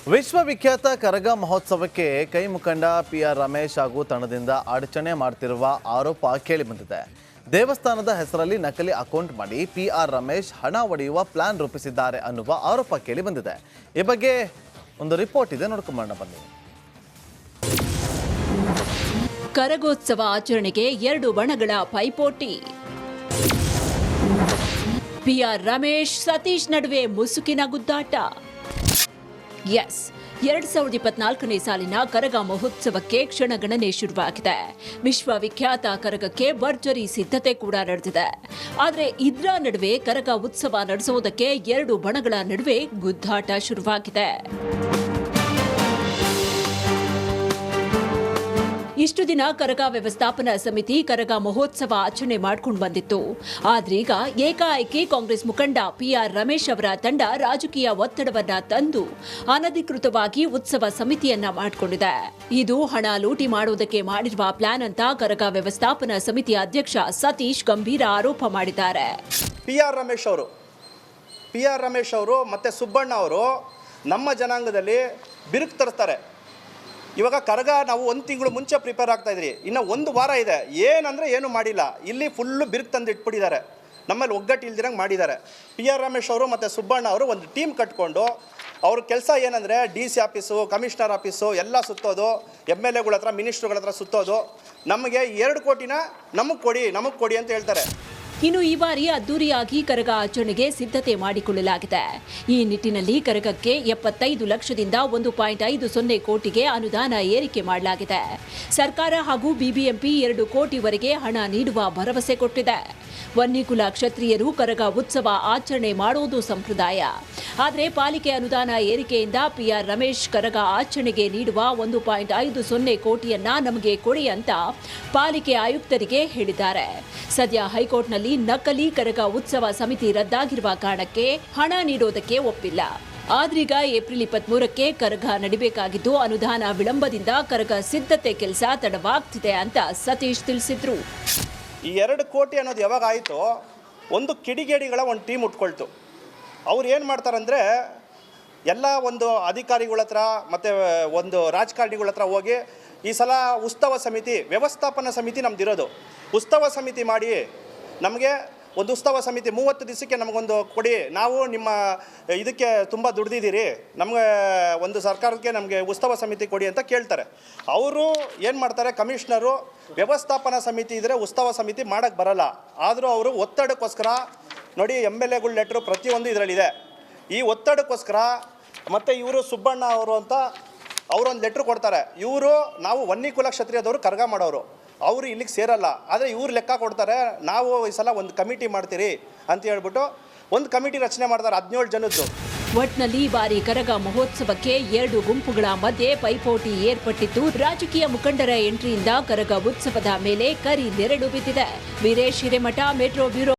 ವಿಶ್ವವಿಖ್ಯಾತ ಕರಗ ಮಹೋತ್ಸವಕ್ಕೆ ಕೈ ಮುಖಂಡ PR ರಮೇಶ್ ಹಾಗೂ ತಂಡದಿಂದ ಅಡಚಣೆ ಮಾಡ್ತಿರುವ ಆರೋಪ ಕೇಳಿಬಂದಿದೆ. ದೇವಸ್ಥಾನದ ಹೆಸರಲ್ಲಿ ನಕಲಿ ಅಕೌಂಟ್ ಮಾಡಿ PR ರಮೇಶ್ ಹಣ ಒಡೆಯುವ ಪ್ಲಾನ್ ರೂಪಿಸಿದ್ದಾರೆ ಅನ್ನುವ ಆರೋಪ ಕೇಳಿಬಂದಿದೆ. ಈ ಬಗ್ಗೆ ಒಂದು ರಿಪೋರ್ಟ್ ಇದೆ, ನೋಡ್ಕೊಂಡು ಬನ್ನಿ. ಕರಗೋತ್ಸವ ಆಚರಣೆಗೆ 2 ಬಣಗಳ ಪೈಪೋಟಿ. PR ರಮೇಶ್ ಸತೀಶ್ ನಡುವೆ ಮುಸುಕಿನ ಗುದ್ದಾಟ. 2024ನೇ ಸಾಲಿನ ಕರಗ ಮಹೋತ್ಸವಕ್ಕೆ ಕ್ಷಣಗಣನೆ ಶುರುವಾಗಿದೆ. ವಿಶ್ವವಿಖ್ಯಾತ ಕರಗಕ್ಕೆ ಭರ್ಜರಿ ಸಿದ್ಧತೆ ಕೂಡ ನಡೆದಿದೆ. ಆದರೆ ಇದರ ನಡುವೆ ಕರಗ ಉತ್ಸವ ನಡೆಸುವುದಕ್ಕೆ 2 ಬಣಗಳ ನಡುವೆ ಗುದ್ದಾಟ ಶುರುವಾಗಿದೆ. ಇಷ್ಟು ದಿನ ಕರಗ ವ್ಯವಸ್ಥಾಪನಾ ಸಮಿತಿ ಕರಗ ಮಹೋತ್ಸವ ಆಚರಣೆ ಮಾಡ್ಕೊಂಡು ಬಂದಿತ್ತು. ಆದ್ರೀಗ ಏಕಾಏಕಿ ಕಾಂಗ್ರೆಸ್ ಮುಖಂಡ PR ರಮೇಶ್ ಅವರ ತಂಡ ರಾಜಕೀಯ ಒತ್ತಡವನ್ನ ತಂದು ಅನಧಿಕೃತವಾಗಿ ಉತ್ಸವ ಸಮಿತಿಯನ್ನ ಮಾಡಿಕೊಂಡಿದೆ. ಇದು ಹಣ ಲೂಟಿ ಮಾಡುವುದಕ್ಕೆ ಮಾಡಿರುವ ಪ್ಲಾನ್ ಅಂತ ಕರಗ ವ್ಯವಸ್ಥಾಪನಾ ಸಮಿತಿ ಅಧ್ಯಕ್ಷ ಸತೀಶ್ ಗಂಭೀರ ಆರೋಪ ಮಾಡಿದ್ದಾರೆ. PR ರಮೇಶ್ ಅವರು ಮತ್ತೆ ಸುಬ್ಬಣ್ಣ ಅವರು ನಮ್ಮ ಜನಾಂಗದಲ್ಲಿ ಬಿರುಕು ತರ್ತಾರೆ. ಇವಾಗ ಕರಗ ನಾವು 1 ತಿಂಗಳು ಮುಂಚೆ ಪ್ರಿಪೇರ್ ಆಗ್ತಾ ಇದ್ರಿ, ಇನ್ನು 1 ವಾರ ಇದೆ. ಏನಂದರೆ ಏನು ಮಾಡಿಲ್ಲ, ಇಲ್ಲಿ ಫುಲ್ಲು ಬಿರುಕು ತಂದು ಇಟ್ಬಿಟ್ಟಿದ್ದಾರೆ, ನಮ್ಮಲ್ಲಿ ಒಗ್ಗಟ್ಟು ಇಲ್ದಿರಂಗೆ ಮಾಡಿದ್ದಾರೆ. PR ರಮೇಶ್ ಅವರು ಮತ್ತು ಸುಬ್ಬಣ್ಣ ಅವರು ಒಂದು ಟೀಮ್ ಕಟ್ಕೊಂಡು ಅವ್ರ ಕೆಲಸ ಏನಂದರೆ DC ಆಫೀಸು, ಕಮಿಷನರ್ ಆಫೀಸು ಎಲ್ಲ ಸುತ್ತೋದು, MLAಗಳ ಹತ್ರ, ಮಿನಿಸ್ಟ್ರುಗಳ ಹತ್ರ ಸುತ್ತೋದು, ನಮಗೆ 2 ಕೋಟಿನ ನಮಗೆ ಕೊಡಿ ಅಂತ ಹೇಳ್ತಾರೆ. ಇನ್ನು ಈ ಬಾರಿ ಅದ್ದೂರಿಯಾಗಿ ಕರಗ ಆಚರಣೆಗೆ ಸಿದ್ಧತೆ ಮಾಡಿಕೊಳ್ಳಲಾಗಿದೆ. ಈ ನಿಟ್ಟಿನಲ್ಲಿ ಕರಗಕ್ಕೆ 75 ಲಕ್ಷದಿಂದ 1.50 ಕೋಟಿಗೆ ಅನುದಾನ ಏರಿಕೆ ಮಾಡಲಾಗಿದೆ. ಸರ್ಕಾರ ಹಾಗೂ BBMP 2 ಕೋಟಿವರೆಗೆ ಹಣ ನೀಡುವ ಭರವಸೆ ಕೊಟ್ಟಿದೆ. ವನ್ನಿಕುಲ ಕ್ಷತ್ರಿಯರು ಕರಗ ಉತ್ಸವ ಆಚರಣೆ ಮಾಡುವುದು ಸಂಪ್ರದಾಯ. ಆದರೆ ಪಾಲಿಕೆ ಅನುದಾನ ಏರಿಕೆಯಿಂದ PR ರಮೇಶ್ ಕರಗ ಆಚರಣೆಗೆ ನೀಡುವ 1.50 ಕೋಟಿಯನ್ನ ನಮಗೆ ಕೊಡಿ ಅಂತ ಪಾಲಿಕೆ ಆಯುಕ್ತರಿಗೆ ಹೇಳಿದ್ದಾರೆ. ಸದ್ಯ ಹೈಕೋರ್ಟ್ನಲ್ಲಿ ನಕಲಿ ಕರಗ ಉತ್ಸವ ಸಮಿತಿ ರದ್ದಾಗಿರುವ ಕಾರಣಕ್ಕೆ ಹಣ ನೀಡೋದಕ್ಕೆ ಒಪ್ಪಿಲ್ಲ. ಆದ್ರೀಗ ಏಪ್ರಿಲ್ 23ಕ್ಕೆ ಕರಗ ನಡಿಬೇಕಾಗಿದ್ದು ಅನುದಾನ ವಿಳಂಬದಿಂದ ಕರಗ ಸಿದ್ಧತೆ ಕೆಲಸ ತಡವಾಗ್ತಿದೆ ಅಂತ ಸತೀಶ್ ತಿಳಿಸಿದ್ರು. ಈ 2 ಕೋಟಿ ಅನ್ನೋದು ಯಾವಾಗ ಆಯಿತು, ಒಂದು ಕಿಡಿಗೇಡಿಗಳ ಒಂದು ಟೀಮ್ ಉಟ್ಕೊಳ್ತು. ಅವ್ರು ಏನು ಮಾಡ್ತಾರಂದರೆ ಎಲ್ಲ ಒಂದು ಅಧಿಕಾರಿಗಳ ಹತ್ರ ಮತ್ತು ಒಂದು ರಾಜಕಾರಣಿಗಳ ಹತ್ರ ಹೋಗಿ ಈ ಸಲ ಉತ್ಸವ ಸಮಿತಿ, ವ್ಯವಸ್ಥಾಪನಾ ಸಮಿತಿ ನಮ್ದಿರೋದು, ಉತ್ಸವ ಸಮಿತಿ ಮಾಡಿ ನಮಗೆ ಒಂದು ಉತ್ಸವ ಸಮಿತಿ 30 ದಿವಸಕ್ಕೆ ನಮಗೊಂದು ಕೊಡಿ, ನಾವು ನಿಮ್ಮ ಇದಕ್ಕೆ ತುಂಬ ದುಡ್ದಿದ್ದೀರಿ, ನಮಗೆ ಒಂದು ಸರ್ಕಾರಕ್ಕೆ ನಮಗೆ ಉತ್ಸವ ಸಮಿತಿ ಕೊಡಿ ಅಂತ ಕೇಳ್ತಾರೆ. ಅವರು ಏನು ಮಾಡ್ತಾರೆ, ಕಮಿಷನರು ವ್ಯವಸ್ಥಾಪನಾ ಸಮಿತಿ ಇದ್ದರೆ ಉತ್ಸವ ಸಮಿತಿ ಮಾಡೋಕ್ಕೆ ಬರಲ್ಲ. ಆದರೂ ಅವರು ಒತ್ತಡಕ್ಕೋಸ್ಕರ ನೋಡಿ, MLAಗಳ ಲೆಟ್ರು ಪ್ರತಿಯೊಂದು ಇದರಲ್ಲಿದೆ. ಈ ಒತ್ತಡಕ್ಕೋಸ್ಕರ ಮತ್ತು ಇವರು ಸುಬ್ಬಣ್ಣ ಅವರು ಅಂತ ಅವರೊಂದು ಲೆಟ್ರ್ ಕೊಡ್ತಾರೆ. ಇವರು ನಾವು ವನ್ನಿಕುಲ ಕ್ಷತ್ರಿಯದವರು ಕರಗ ಮಾಡೋರು, ಅವರು ಇಲ್ಲಿಗೆ ಸೇರಲ್ಲ. ಆದರೆ ಇವ್ರು ಲೆಕ್ಕ ಕೊಡ್ತಾರೆ, ನಾವು ಈ ಸಲ ಒಂದು ಕಮಿಟಿ ಮಾಡ್ತೀರಿ ಅಂತ ಹೇಳ್ಬಿಟ್ಟು ಒಂದು ಕಮಿಟಿ ರಚನೆ ಮಾಡ್ತಾರೆ 17 ಜನದ್ದು. ಒಟ್ನಲ್ಲಿ ಬಾರಿ ಕರಗ ಮಹೋತ್ಸವಕ್ಕೆ 2 ಗುಂಪುಗಳ ಮಧ್ಯೆ ಪೈಪೋಟಿ ಏರ್ಪಟ್ಟಿದ್ದು, ರಾಜಕೀಯ ಮುಖಂಡರ ಎಂಟ್ರಿಯಿಂದ ಕರಗ ಉತ್ಸವದ ಮೇಲೆ ಕರಿ ನೆರಳು ಬಿದ್ದಿದೆ. Veeresh Hiremath, metro bureau.